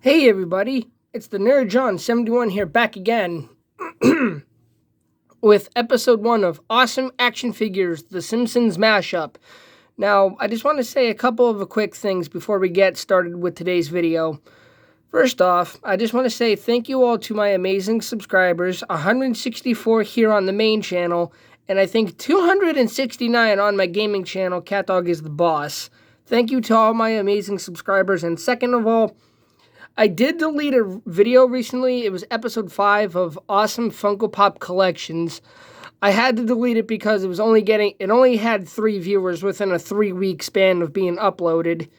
Hey everybody, it's the Nerd John 71 here back again with episode 1 of Awesome Action Figures, the Simpsons mashup. Now, I just want to say a couple of quick things before we get started with today's video. First off, I just want to say thank you all to my amazing subscribers, 164 here on the main channel, and I think 269 on my gaming channel, CatDog is the Boss. Thank you to all my amazing subscribers, and second of all, I did delete a video recently. It was episode 5 of Awesome Funko Pop Collections. I had to delete it because it only had 3 viewers within a 3-week span of being uploaded.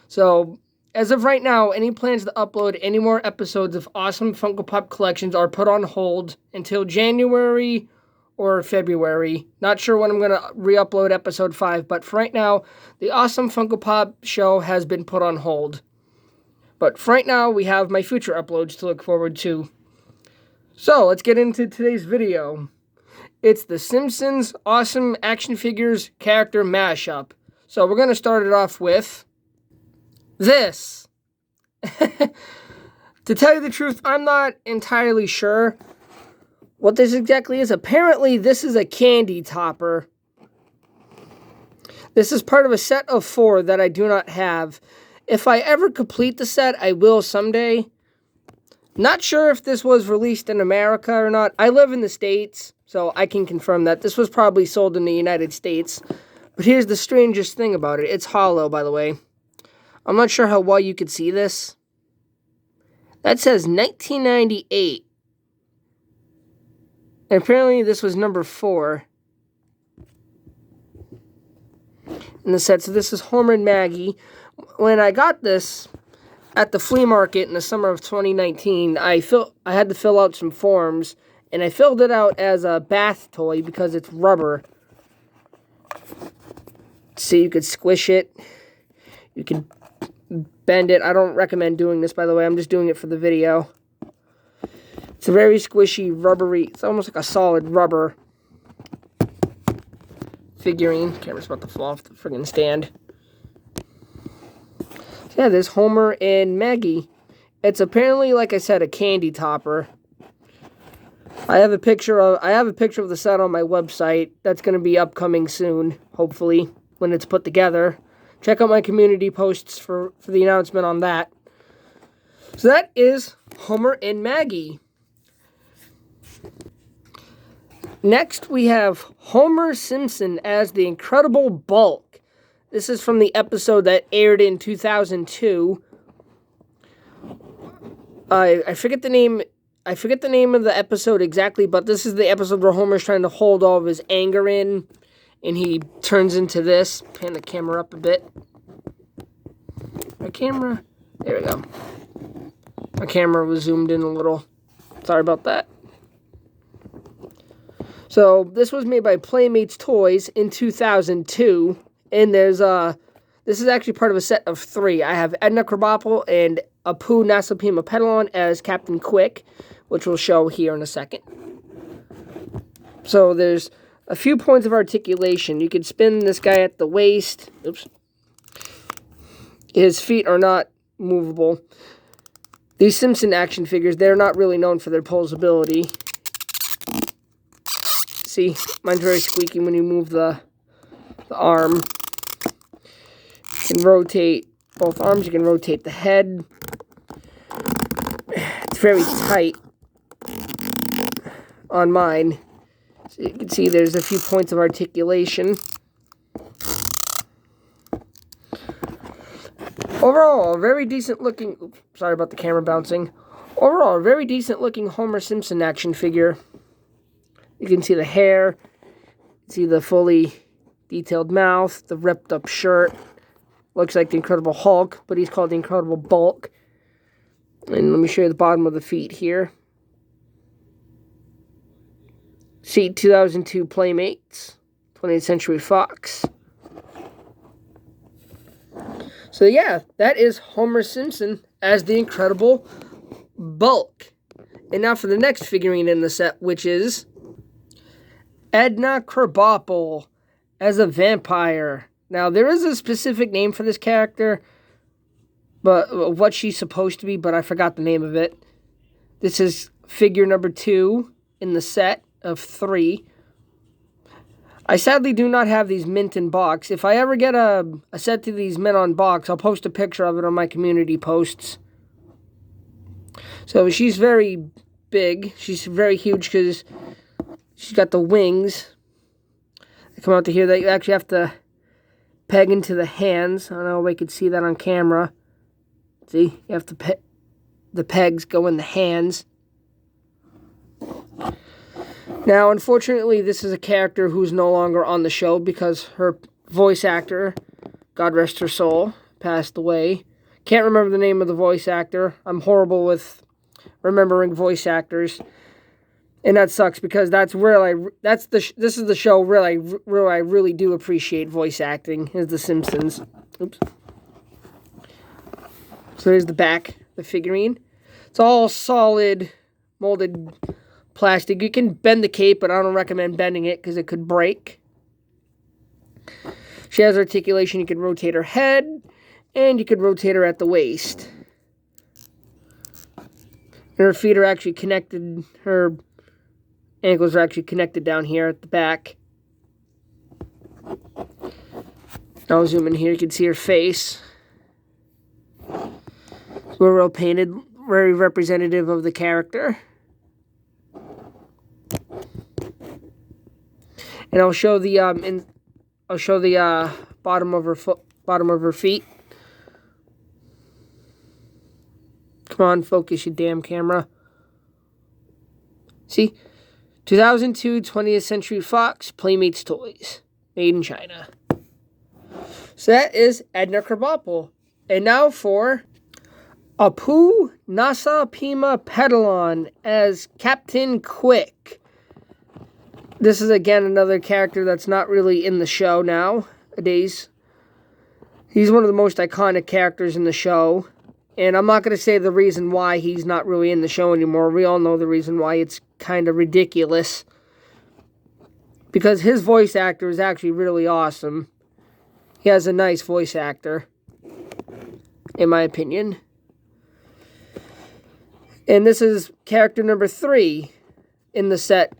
So, as of right now, any plans to upload any more episodes of Awesome Funko Pop Collections are put on hold until January or February. Not sure when I'm going to re-upload episode 5, but for right now, the Awesome Funko Pop show has been put on hold. But for right now, we have my future uploads to look forward to. So, let's get into today's video. It's the Simpsons Awesome Action Figures character mashup. So, we're going to start it off with this. To tell you the truth, I'm not entirely sure what this exactly is. Apparently, this is a candy topper. This is part of a set of 4 that I do not have. If I ever complete the set, I will someday. Not sure if this was released in America or not. I live in the States, so I can confirm that. This was probably sold in the United States. But here's the strangest thing about it. It's hollow, by the way. I'm not sure how well you could see this. That says 1998. And apparently this was number 4 in the set. So this is Homer and Maggie. When I got this at the flea market in the summer of 2019, I had to fill out some forms, and I filled it out as a bath toy because it's rubber. So you could squish it, you can bend it. I don't recommend doing this, by the way. I'm just doing it for the video. It's a very squishy, rubbery, it's almost like a solid rubber figurine. Camera's about to fall off the friggin' stand. Yeah, there's Homer and Maggie. It's apparently, like I said, a candy topper. I have a picture of the set on my website. That's going to be upcoming soon, hopefully, when it's put together. Check out my community posts for the announcement on that. So that is Homer and Maggie. Next, we have Homer Simpson as the Incredible Bulk. This is from the episode that aired in 2002. I forget the name of the episode exactly, but this is the episode where Homer's trying to hold all of his anger in, and he turns into this. Pan the camera up a bit. There we go. My camera was zoomed in a little. Sorry about that. So, this was made by Playmates Toys in 2002. And this is actually part of a set of 3. I have Edna Krabappel and Apu Nasapima Pedalon as Captain Quick, which we'll show here in a second. So there's a few points of articulation. You could spin this guy at the waist. Oops. His feet are not movable. These Simpson action figures, they're not really known for their posability. See, mine's very squeaky when you move the arm. You can rotate both arms. You can rotate the head. It's very tight on mine. So you can see there's a few points of articulation. Overall, a very decent looking... Oops, sorry about the camera bouncing. Overall, a very decent looking Homer Simpson action figure. You can see the hair. You can see the fully detailed mouth, the ripped up shirt. Looks like the Incredible Hulk, but he's called the Incredible Bulk. And let me show you the bottom of the feet here. See, 2002 Playmates, 20th Century Fox. So yeah, that is Homer Simpson as the Incredible Bulk. And now for the next figurine in the set, which is Edna Krabappel as a vampire. Now, there is a specific name for this character. but what she's supposed to be, but I forgot the name of it. This is figure number 2 in the set of 3. I sadly do not have these mint in box. If I ever get a set of these mint on box, I'll post a picture of it on my community posts. So she's very big. She's very huge because she's got the wings that come out to here that you actually have to peg into the hands. I don't know if I could see that on camera. See, you have to the pegs go in the hands. Now, unfortunately, this is a character who's no longer on the show because her voice actor, God rest her soul, passed away. Can't remember the name of the voice actor. I'm horrible with remembering voice actors, and that sucks because this is the show where I really do appreciate voice acting, is The Simpsons. Oops. So here's the back, the figurine. It's all solid, molded plastic. You can bend the cape, but I don't recommend bending it because it could break. She has articulation. You can rotate her head, and you could rotate her at the waist. And her feet are actually connected. Her ankles are actually connected down here at the back. I'll zoom in here. You can see her face. We're real painted, very representative of the character. And I'll show the bottom of her feet. Come on, focus, you damn camera. See? 2002 20th Century Fox Playmates Toys. Made in China. So that is Edna Krabappel. And now for Apu Nasa Pima Pedalon as Captain Quick. This is, again, another character that's not really in the show nowadays. He's one of the most iconic characters in the show. And I'm not going to say the reason why he's not really in the show anymore. We all know the reason why. It's kind of ridiculous. Because his voice actor is actually really awesome. He has a nice voice actor, in my opinion. And this is character number 3 in the set.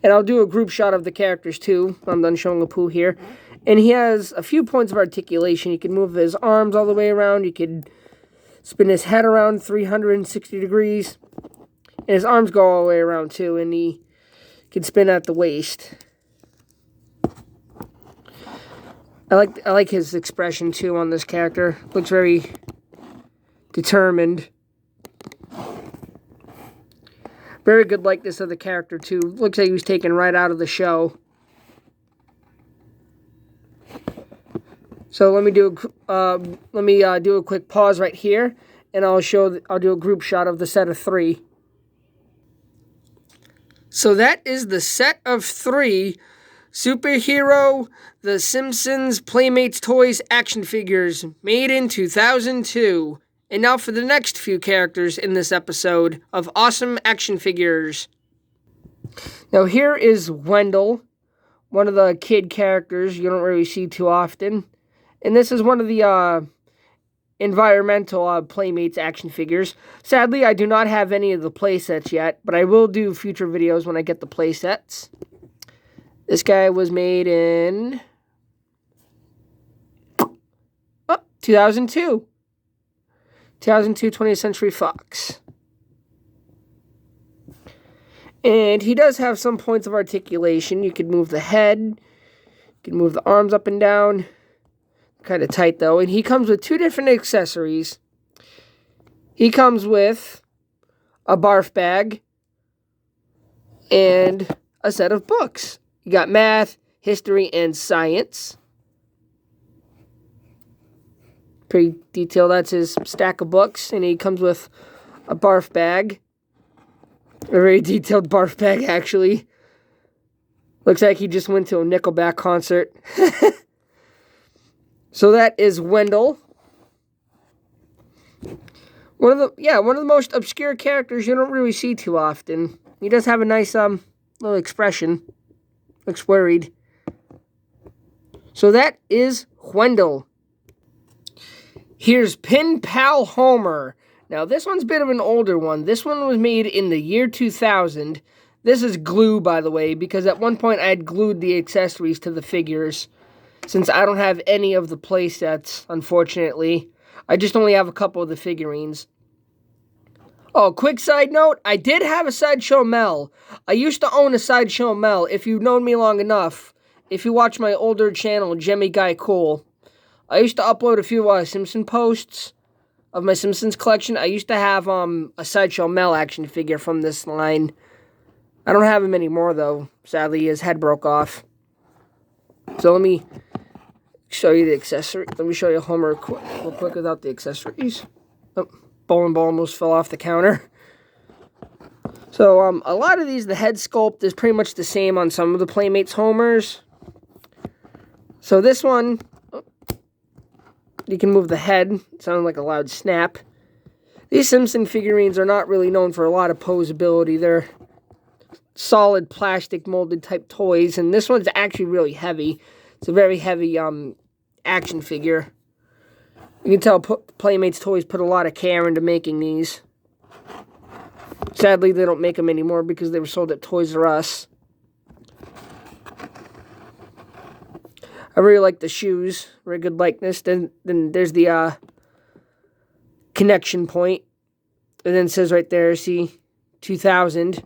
And I'll do a group shot of the characters too. I'm done showing Apu here. And he has a few points of articulation. He can move his arms all the way around. You could spin his head around 360 degrees. And his arms go all the way around too. And he can spin at the waist. I like his expression too on this character. Looks very determined. Very good likeness of the character too. Looks like he was taken right out of the show. So let me do a quick pause right here, and I'll do a group shot of the set of 3. So that is the set of 3 superhero The Simpsons Playmates Toys action figures made in 2002. And now for the next few characters in this episode of Awesome Action Figures. Now here is Wendell, one of the kid characters you don't really see too often. And this is one of the environmental Playmates action figures. Sadly, I do not have any of the playsets yet, but I will do future videos when I get the playsets. This guy was made in 2002. 2002 20th Century Fox. And he does have some points of articulation. You could move the head. You can move the arms up and down. Kind of tight though. And he comes with 2 different accessories. He comes with a barf bag and a set of books. You got math, history, and science. Pretty detailed. That's his stack of books. And he comes with a barf bag. A very detailed barf bag, actually. Looks like he just went to a Nickelback concert. So that is Wendell. One of the most obscure characters you don't really see too often. He does have a nice little expression. Looks worried. So that is Wendell. Here's Pen Pal Homer. Now, this one's a bit of an older one. This one was made in the year 2000. This is glue, by the way, because at one point I had glued the accessories to the figures. Since I don't have any of the play sets, unfortunately. I just only have a couple of the figurines. Oh, quick side note, I did have a Sideshow Mel. I used to own a Sideshow Mel, if you've known me long enough. If you watch my older channel, Jimmy Guy Cool. I used to upload a few Simpson posts of my Simpsons collection. I used to have a Sideshow Mel action figure from this line. I don't have him anymore, though. Sadly, his head broke off. So let me show you the accessory. Let me show you Homer real quick without the accessories. Oh, bowling ball almost fell off the counter. So a lot of these, the head sculpt is pretty much the same on some of the Playmates Homers. So this one, you can move the head. It sounded like a loud snap. These Simpson figurines are not really known for a lot of posability. They're solid plastic molded type toys, and this one's actually really heavy. It's a very heavy action figure. You can tell Playmates Toys put a lot of care into making these. Sadly, they don't make them anymore because they were sold at Toys R Us. I really like the shoes. Very good likeness. Then there's the connection point. And then it says right there, see, 2000.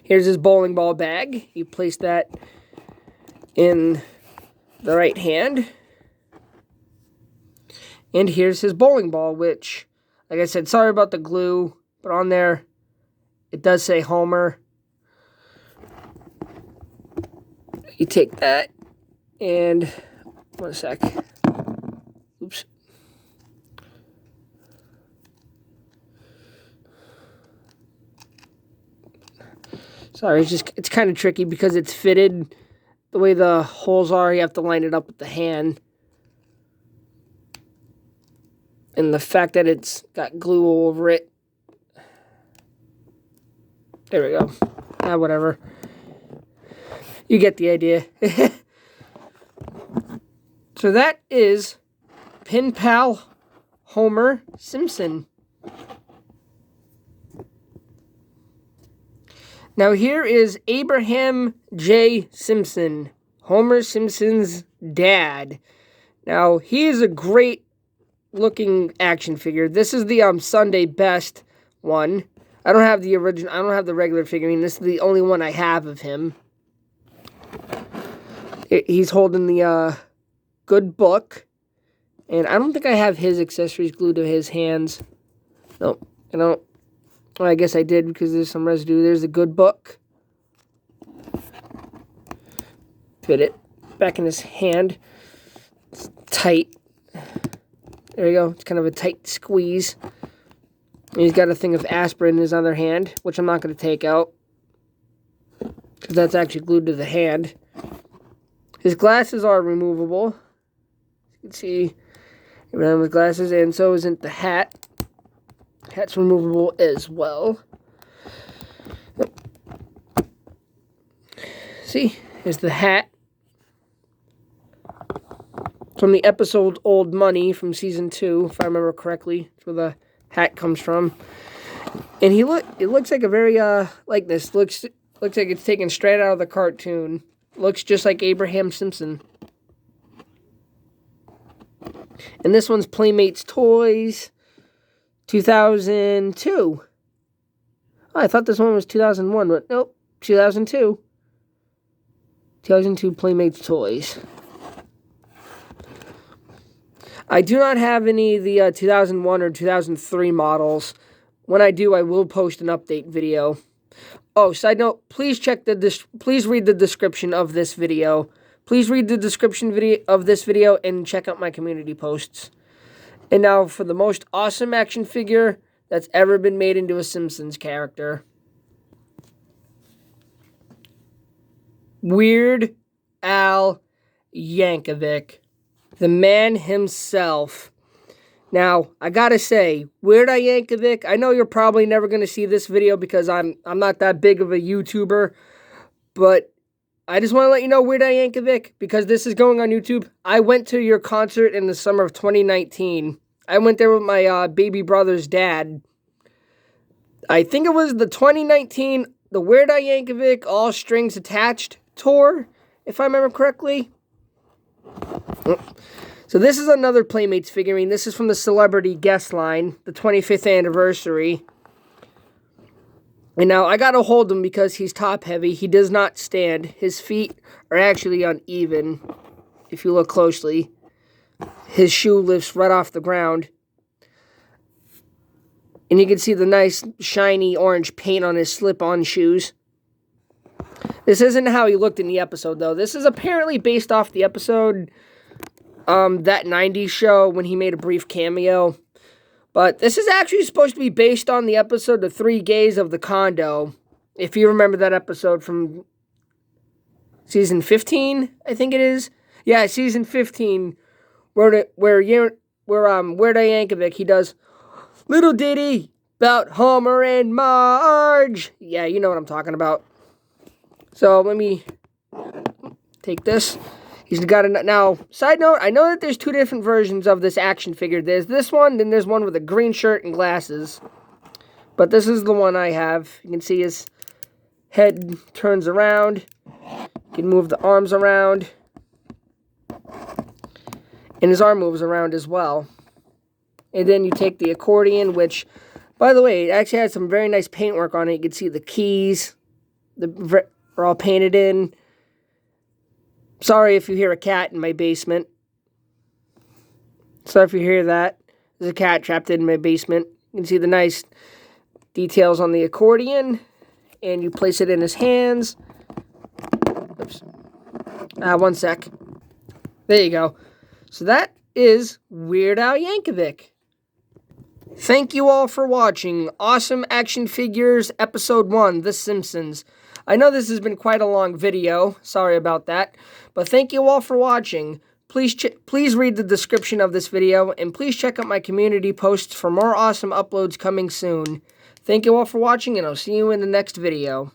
Here's his bowling ball bag. You place that in the right hand. And here's his bowling ball, which, like I said, sorry about the glue, but on there, it does say Homer. You take that, and, one sec. Oops. Sorry, it's kind of tricky because it's fitted. The way the holes are, you have to line it up with the hand. And the fact that it's got glue all over it. There we go. Whatever. You get the idea. So that is Pen Pal Homer Simpson. Now here is Abraham J. Simpson, Homer Simpson's dad. Now he is a great looking action figure. This is the Sunday Best one. I don't have the original. I don't have the regular figurine. This is the only one I have of him. He's holding the good book, and I don't think I have his accessories glued to his hands. No, I don't. Well, I guess I did because there's some residue. There's the good book. Fit it back in his hand. It's tight. There you go. It's kind of a tight squeeze. And he's got a thing of aspirin in his other hand, which I'm not going to take out, because that's actually glued to the hand. His glasses are removable. You can see around with glasses, and so isn't the hat. Hat's removable as well. See, here's the hat. From the episode Old Money from season 2, if I remember correctly. That's where the hat comes from. And it looks like a very, like this. Looks like it's taken straight out of the cartoon. Looks just like Abraham Simpson. And this one's Playmates Toys, 2002. Oh, I thought this one was 2001, but nope, 2002. 2002 Playmates Toys. I do not have any of the 2001 or 2003 models. When I do, I will post an update video. Oh, side note, please please read the description of this video. Please read the description of this video and check out my community posts. And now for the most awesome action figure that's ever been made into a Simpsons character. Weird Al Yankovic. The man himself. Now, I gotta say, Weird Al Yankovic, I know you're probably never gonna see this video because I'm not that big of a YouTuber, but I just want to let you know, Weird Al Yankovic, because this is going on YouTube. I went to your concert in the summer of 2019. I went there with my baby brother's dad. I think it was the 2019, the Weird Al Yankovic All Strings Attached tour, if I remember correctly. So this is another Playmates figurine. This is from the Celebrity Guest line, the 25th anniversary. And now I gotta hold him because he's top heavy. He does not stand. His feet are actually uneven, if you look closely. His shoe lifts right off the ground. And you can see the nice shiny orange paint on his slip-on shoes. This isn't how he looked in the episode, though. This is apparently based off the episode, that 90s show when he made a brief cameo. But this is actually supposed to be based on the episode The Three Gays of the Condo. If you remember that episode from season 15, I think it is. Yeah, season 15, where Weird Al Yankovic, he does little ditty about Homer and Marge. Yeah, you know what I'm talking about. So let me take this. He's got a... Now, side note, I know that there's two different versions of this action figure. There's this one, then there's one with a green shirt and glasses. But this is the one I have. You can see his head turns around. You can move the arms around. And his arm moves around as well. And then you take the accordion, which, by the way, it actually has some very nice paintwork on it. You can see the keys are all painted in. Sorry if you hear a cat in my basement. Sorry if you hear that. There's a cat trapped in my basement. You can see the nice details on the accordion. And you place it in his hands. Oops. One sec. There you go. So that is Weird Al Yankovic. Thank you all for watching Awesome Action Figures Episode 1, The Simpsons. I know this has been quite a long video. Sorry about that. But thank you all for watching. Please read the description of this video, and please check out my community posts for more awesome uploads coming soon. Thank you all for watching, and I'll see you in the next video.